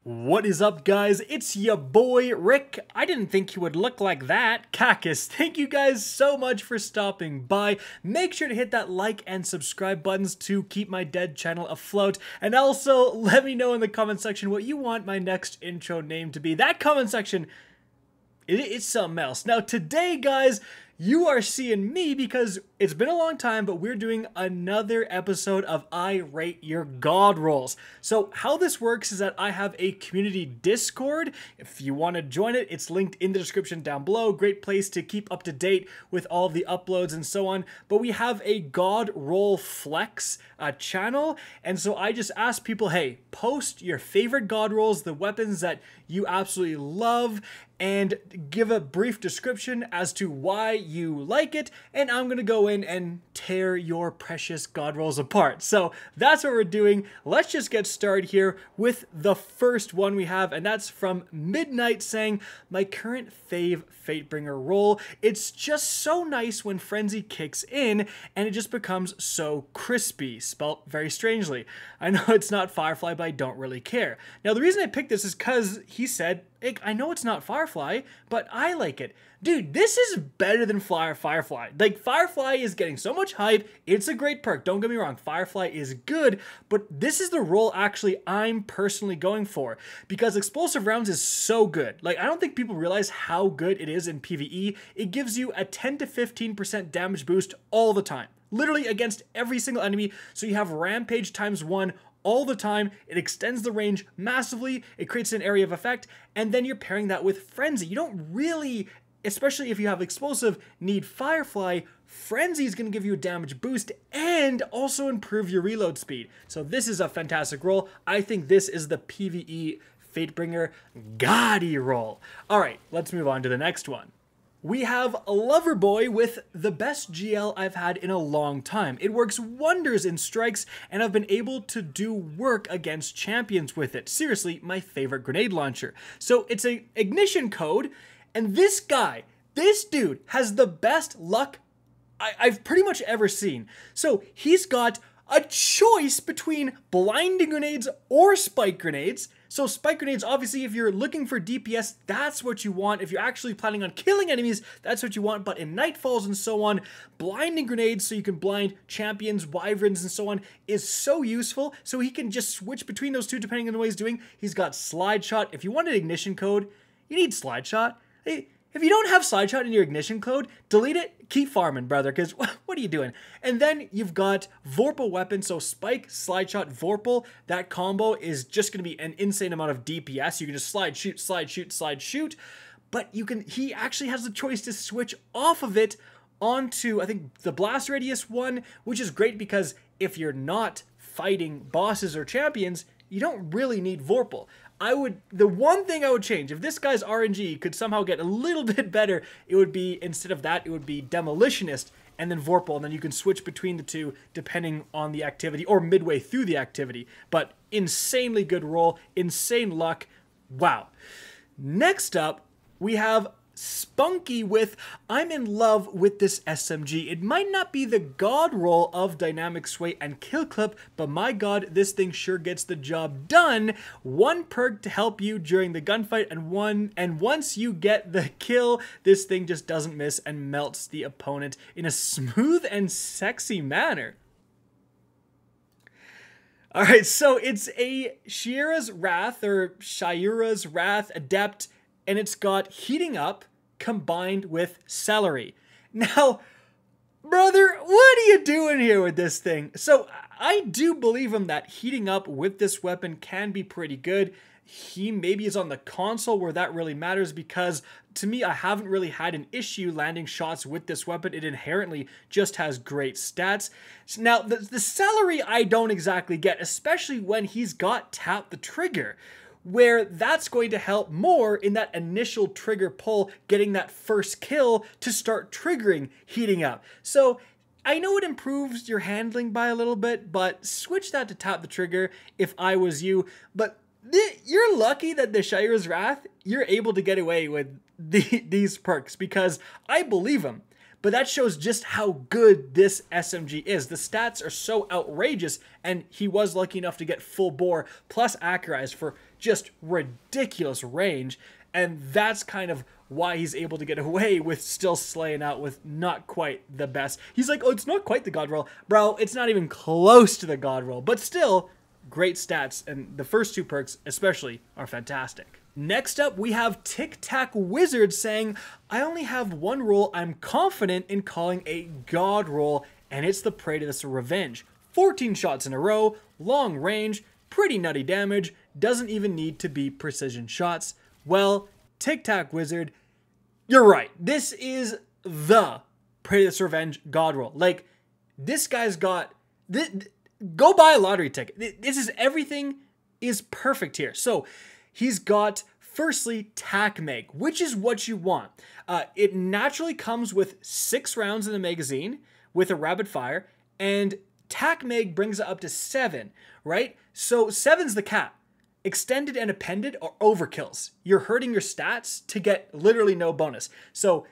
What is up, guys? It's your boy Rick. I didn't think he would look like that. Cactus, thank you guys so much for stopping by. Make sure to hit that like and subscribe buttons to keep my dead channel afloat. And also, let me know in the comment section what you want my next intro name to be. That comment section, it's something else. Now today, guys, you are seeing me because it's been a long time, but we're doing another episode of I Rate Your God Rolls. So how this works is that I have a community Discord. If you want to join it, it's linked in the description down below. Great place to keep up to date with all the uploads and so on. But we have a God Roll Flex channel. And so I just ask people, hey, post your favorite God Rolls, the weapons that you absolutely love, and give a brief description as to why you like it, and I'm gonna go in and tear your precious God Rolls apart. So that's what we're doing. Let's just get started here with the first one we have, and that's from Midnight saying, my current fave Fatebringer roll. It's just so nice when Frenzy kicks in, and it just becomes so crispy, spelt very strangely. I know it's not Firefly, but I don't really care. Now the reason I picked this is because he said, I know it's not Firefly, but I like it. Dude, this is better than Firefly. Like, Firefly is getting so much hype. It's a great perk. Don't get me wrong. Firefly is good, but this is the role actually I'm personally going for because explosive rounds is so good. Like, I don't think people realize how good it is in PvE. It gives you a 10 to 15% damage boost all the time. Literally against every single enemy. So you have Rampage ×1 all the time. It extends the range massively. It creates an area of effect. And then you're pairing that with Frenzy. You don't really, especially if you have explosive, need Firefly. Frenzy is going to give you a damage boost and also improve your reload speed. So this is a fantastic roll. I think this is the PvE Fatebringer Gaudy roll. All right, let's move on to the next one. We have Loverboy with the best GL I've had in a long time. It works wonders in strikes, and I've been able to do work against champions with it. Seriously, my favorite grenade launcher. So it's an ignition code, and this dude has the best luck I've pretty much ever seen. So he's got a choice between blinding grenades or spike grenades. So spike grenades, obviously, if you're looking for DPS, that's what you want. If you're actually planning on killing enemies, that's what you want. But in Nightfalls and so on, blinding grenades so you can blind champions, wyverns, and so on is so useful. So he can just switch between those two depending on what he's doing. He's got Slide Shot. If you want an ignition code, you need Slide Shot. Hey, if you don't have Slide Shot in your ignition code, delete it, keep farming, brother, because what are you doing? And then you've got Vorpal Weapon, so Spike, Slide Shot, Vorpal. That combo is just going to be an insane amount of DPS. You can just slide, shoot, slide, shoot, slide, shoot. But he actually has the choice to switch off of it onto, I think, the Blast Radius one, which is great because if you're not fighting bosses or champions, you don't really need Vorpal. The one thing I would change, if this guy's RNG could somehow get a little bit better, it would be, instead of that, it would be Demolitionist and then Vorpal, and then you can switch between the two depending on the activity or midway through the activity. But insanely good roll, insane luck, wow. Next up, we have Spunky with, I'm in love with this SMG. It might not be the god roll of dynamic sway and kill clip, but my god, this thing sure gets the job done. One perk to help you during the gunfight, and once you get the kill, this thing just doesn't miss and melts the opponent in a smooth and sexy manner. Alright, so it's a Shira's Wrath Adept, and it's got Heating Up combined with Celery. Now, brother, what are you doing here with this thing? So I do believe him that Heating Up with this weapon can be pretty good. He maybe is on the console where that really matters because to me, I haven't really had an issue landing shots with this weapon. It inherently just has great stats. Now, the Celery I don't exactly get, especially when he's got Tap the Trigger, where that's going to help more in that initial trigger pull, getting that first kill to start triggering Heating Up. So I know it improves your handling by a little bit, but switch that to Tap the Trigger if I was you. But you're lucky that the Shira's Wrath, you're able to get away with these perks because I believe him. but that shows just how good this SMG is. The stats are so outrageous, and he was lucky enough to get full bore plus accurized for just ridiculous range, and that's kind of why he's able to get away with still slaying out with not quite the best. He's like, oh, it's not quite the god roll. Bro, it's not even close to the god roll, but still, great stats, and the first 2 perks especially are fantastic. Next up, we have tictacwizard saying, I only have 1 roll I'm confident in calling a god roll, and it's the Praetor's Revenge. 14 shots in a row, long range, pretty nutty damage, doesn't even need to be precision shots. Well, tictacwizard, you're right. This is the Praetor's Revenge god roll. Like, this guy's got... Go buy a lottery ticket. This is... Everything is perfect here. So, he's got, firstly, tac mag, which is what you want. It naturally comes with 6 rounds in the magazine with a rapid fire, and tac mag brings it up to 7, right? So 7's the cap. Extended and appended are overkills. You're hurting your stats to get literally no bonus. So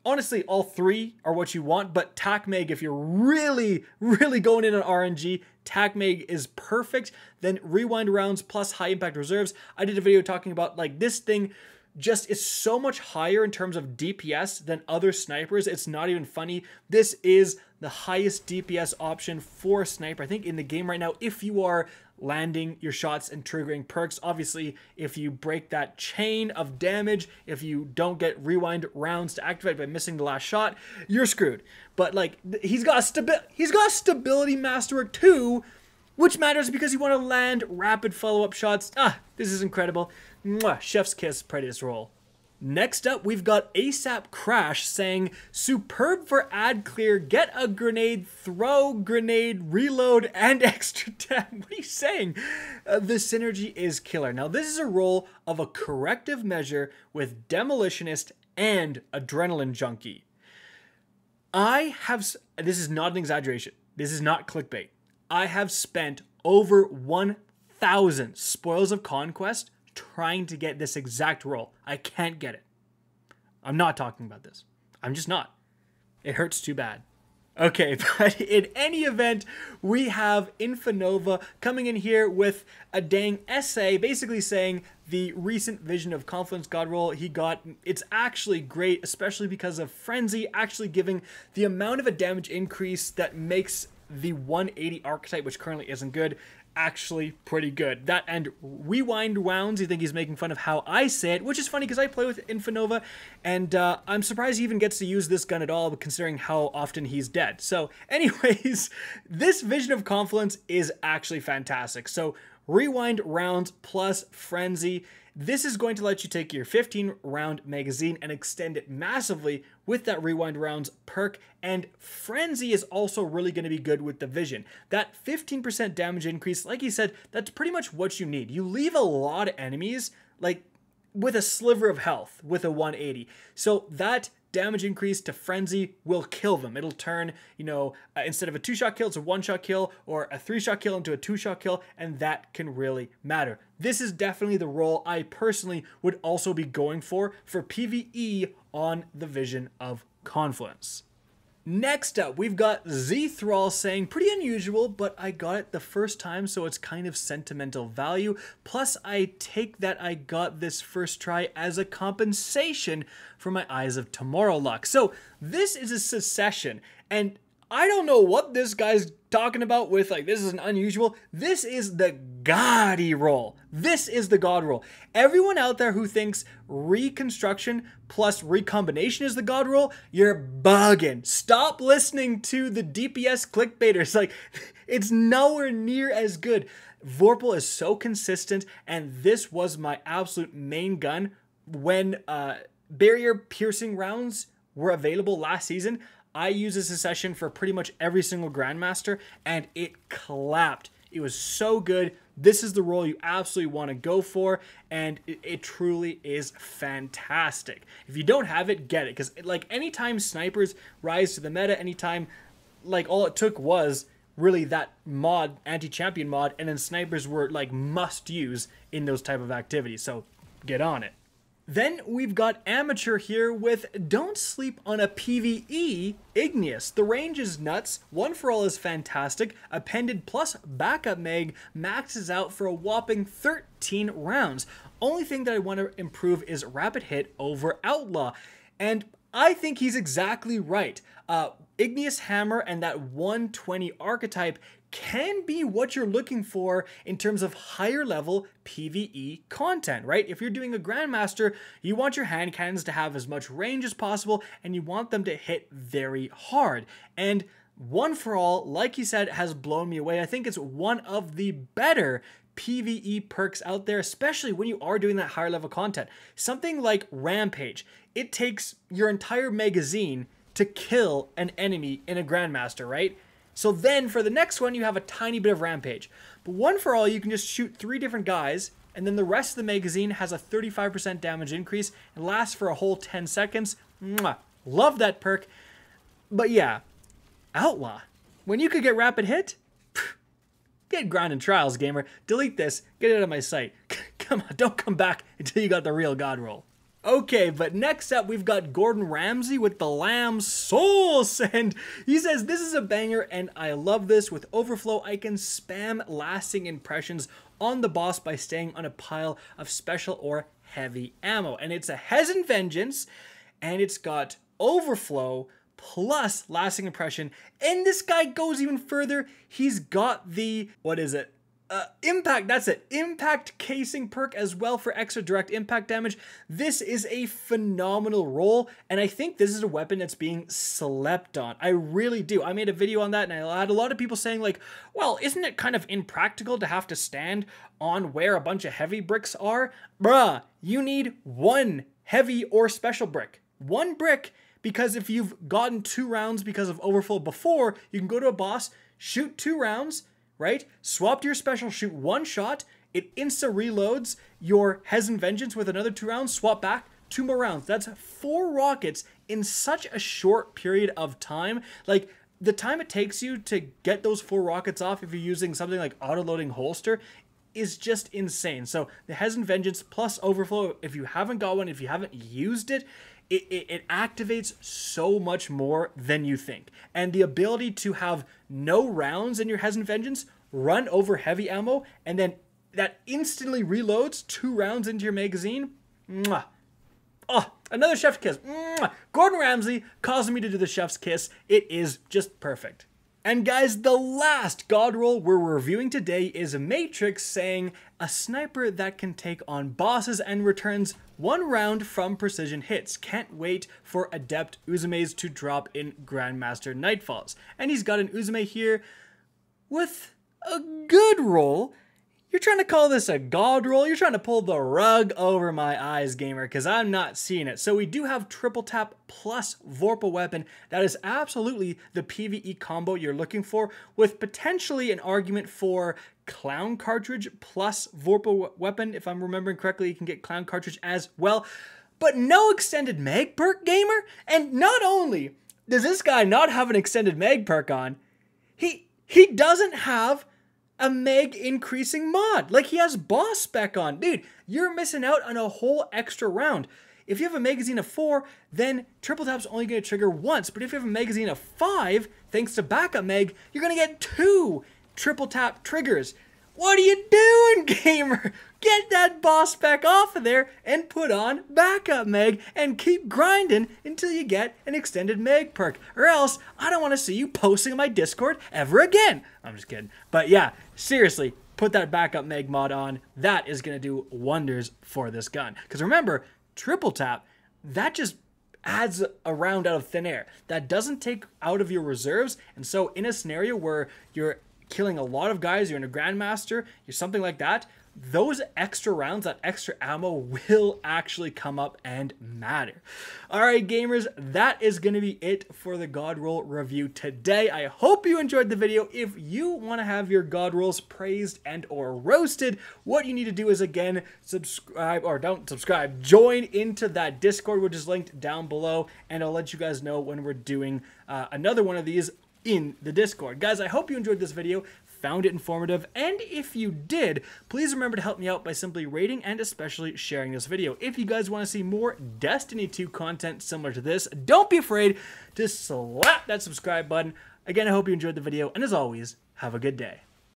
honestly, all 3 are what you want, but tac mag, if you're really going in on RNG, tac mag is perfect. Then rewind rounds plus high impact reserves. I did a video talking about, like, this thing just is so much higher in terms of DPS than other snipers. It's not even funny. This is the highest DPS option for a sniper, I think, in the game right now, if you are landing your shots and triggering perks. Obviously, if you break that chain of damage, if you don't get rewind rounds to activate by missing the last shot, you're screwed. But like, he's got stability masterwork too, which matters because you want to land rapid follow-up shots. This is incredible. Mwah, chef's kiss, Praetor's roll. Next up, we've got asapcrash saying, superb for ad clear, get a grenade, throw grenade, reload, and extra tap. What are you saying? The synergy is killer. Now, this is a roll of a corrective measure with demolitionist and adrenaline junkie. This is not an exaggeration. This is not clickbait. I have spent over 1,000 spoils of conquest trying to get this exact roll. I can't get it. I'm not talking about this. I'm just not. It hurts too bad. Okay, but in any event, we have Infinova coming in here with a dang essay basically saying the recent Vision of Confluence god roll he got, it's actually great, especially because of Frenzy actually giving the amount of a damage increase that makes the 180 archetype, which currently isn't good, actually pretty good. That and rewind rounds, you think he's making fun of how I say it, which is funny because I play with Infinova, and I'm surprised he even gets to use this gun at all, considering how often he's dead. So anyways, this Vision of Confluence is actually fantastic. So rewind rounds plus Frenzy. This is going to let you take your 15 round magazine and extend it massively with that rewind rounds perk, and Frenzy is also really going to be good with the Vision. That 15% damage increase, like he said, that's pretty much what you need. You leave a lot of enemies like with a sliver of health with a 180. So that damage increase to Frenzy will kill them. It'll turn, instead of a 2-shot kill, it's a 1-shot kill, or a 3-shot kill into a 2-shot kill, and that can really matter. This is definitely the role I personally would also be going for PvE on the Vision of Confluence. Next up, we've got Zethrall saying, pretty unusual, but I got it the first time, so it's kind of sentimental value. Plus, I take that I got this first try as a compensation for my Eyes of Tomorrow luck. So this is a secession, and I don't know what this guy's talking about with, like, this is an unusual. This is the gaudy roll. This is the god roll. Everyone out there who thinks reconstruction plus recombination is the god roll, you're bugging. Stop listening to the DPS clickbaiters. Like, it's nowhere near as good. Vorpal is so consistent, and this was my absolute main gun when barrier piercing rounds were available last season. I used this session for pretty much every single Grandmaster, and it clapped. It was so good. This is the role you absolutely want to go for, and it truly is fantastic. If you don't have it, get it, because like anytime snipers rise to the meta, anytime, like, all it took was really that mod, anti-champion mod, and then snipers were like must use in those type of activities. So get on it. Then we've got Amateur here with Don't Sleep on a PvE Igneous. The range is nuts, One for All is fantastic, Appended plus Backup Mag maxes out for a whopping 13 rounds. Only thing that I want to improve is Rapid Hit over Outlaw, and I think he's exactly right. Igneous Hammer and that 120 archetype can be what you're looking for in terms of higher level PvE content, right? If you're doing a Grandmaster, you want your hand cannons to have as much range as possible and you want them to hit very hard. And One for All, like you said, has blown me away. I think it's one of the better PvE perks out there, especially when you are doing that higher level content. Something like Rampage, it takes your entire magazine to kill an enemy in a Grandmaster, right? So then for the next one, you have a tiny bit of Rampage. But One for All, you can just shoot 3 different guys, and then the rest of the magazine has a 35% damage increase and lasts for a whole 10 seconds. Mwah. Love that perk. But yeah, Outlaw. When you could get Rapid Hit, get grinding trials, gamer. Delete this. Get it out of my sight. Come on, don't come back until you got the real God roll. Okay, but next up we've got Gordon Ramsay with the Lamb Soul Send. He says, this is a banger and I love this. With Overflow, I can spam lasting impressions on the boss by staying on a pile of special or heavy ammo. And it's a Hezin Vengeance, and it's got Overflow plus lasting impression. And this guy goes even further. He's got the, what is it? Impact, that's it. Impact casing perk as well for extra direct impact damage. This is a phenomenal roll, and I think this is a weapon that's being slept on. I really do. I made a video on that, and I had a lot of people saying like, well, isn't it kind of impractical to have to stand on where a bunch of heavy bricks are? Bruh, you need 1 heavy or special brick. 1 brick, because if you've gotten 2 rounds because of Overflow before, you can go to a boss, shoot 2 rounds, right? Swap to your special, shoot 1 shot, it insta reloads your Hezin Vengeance with another 2 rounds, swap back, 2 more rounds. That's 4 rockets in such a short period of time. Like, the time it takes you to get those 4 rockets off if you're using something like auto-loading holster is just insane. So the Hezin Vengeance plus Overflow, if you haven't got one, if you haven't used it, it activates so much more than you think. And the ability to have no rounds in your Hezin Vengeance, run over heavy ammo, and then that instantly reloads 2 rounds into your magazine. Mwah. Oh, another chef's kiss. Mwah. Gordon Ramsay causing me to do the chef's kiss. It is just perfect. And guys, the last god roll we're reviewing today is Matrix saying, a sniper that can take on bosses and returns 1 round from precision hits. Can't wait for Adept Uzumes to drop in Grandmaster Nightfalls. And he's got an Uzume here with a good roll. You're trying to call this a god roll? You're trying to pull the rug over my eyes, gamer, because I'm not seeing it. So we do have triple tap plus Vorpal Weapon. That is absolutely the PvE combo you're looking for, with potentially an argument for Clown Cartridge plus Vorpal Weapon. If I'm remembering correctly, you can get Clown Cartridge as well. But no extended mag perk, gamer? And not only does this guy not have an extended mag perk on, he doesn't have a mag increasing mod. Like, he has boss spec on. Dude, you're missing out on a whole extra round. If you have a magazine of 4, then triple tap's only going to trigger once. But if you have a magazine of 5, thanks to backup mag, you're going to get 2 triple tap triggers. What are you doing, gamer? Get that boss spec off of there and put on backup mag and keep grinding until you get an extended mag perk. Or else, I don't want to see you posting on my Discord ever again. I'm just kidding. But yeah, seriously, put that backup mag mod on. That is going to do wonders for this gun. Because remember, triple tap, that just adds a round out of thin air. That doesn't take out of your reserves. And so in a scenario where you're killing a lot of guys, you're in a Grandmaster, you're something like that, those extra rounds, that extra ammo will actually come up and matter. Alright gamers, that is going to be it for the God Roll review today. I hope you enjoyed the video. If you want to have your God Rolls praised and or roasted, what you need to do is, again, subscribe, or don't subscribe, join into that Discord, which is linked down below, and I'll let you guys know when we're doing another one of these in the Discord. Guys, I hope you enjoyed this video, found it informative, and if you did, please remember to help me out by simply rating and especially sharing this video. If you guys want to see more Destiny 2 content similar to this, don't be afraid to slap that subscribe button. Again, I hope you enjoyed the video, and as always, have a good day.